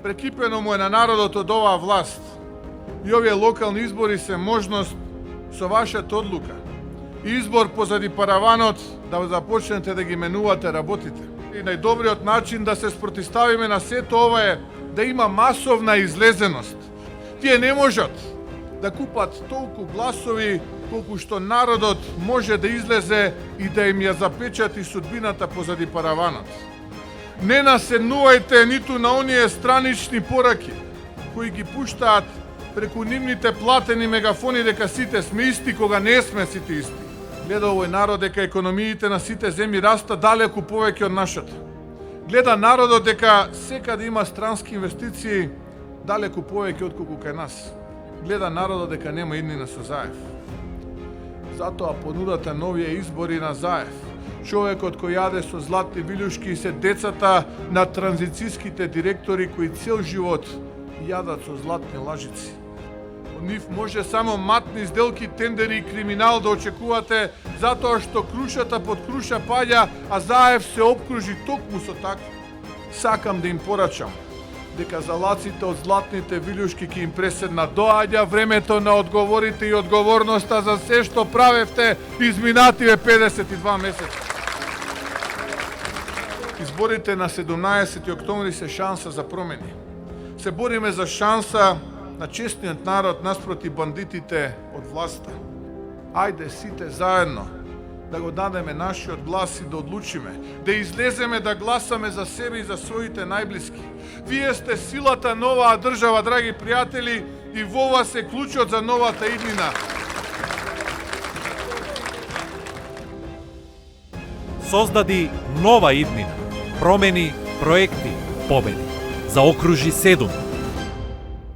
Прекипено му е на народот од оваа власт. И овие локални избори се можност со вашата одлука. Избор позади параванот да започнете да ги менувате работите. И најдобриот начин да се спротиставиме на сето ова е да има масовна излезеност. Тие не можат да купат толку гласови колку што народот може да излезе и да им ја запечати судбината позади параванот. Не наседнувајте ниту на оние странични пораки кои ги пуштаат преку нивните платени мегафони дека сите сме исти кога не сме сите исти. Гледа овој народ дека економиите на сите земји раста далеку повеќе од нашата. Гледа народот дека секаде има странски инвестиции далеку повеќе отколку кај нас. Гледа народот дека нема иднина со Заев. Затоа понудата на овие избори на Заев. Човекот кој јаде со златни вилјушки се децата на транзицијските директори кои цел живот јадат со златни лажици. Од нив може само матни сделки, тендери и криминал да очекувате, затоа што крушата под круша паѓа, а Заев се обкружи токму со такво. Сакам да им порачам дека залаците од златните вилјушки ќе им преседна. Доаѓа времето на одговорите и одговорноста за се што правевте изминативе 52 месеца. Изборите на 17 октомври се шанса за промени. Се бориме за шанса на честниот народ наспроти бандитите од власта. Ајде сите заедно да го дадеме нашиот глас и да одлучиме, да излеземе да гласаме за себе и за своите најблиски. Вие сте силата на оваа држава, драги пријатели, и во вас е клучот за новата иднина. Создади нова иднина, промени, проекти, победи. Заокружи 7.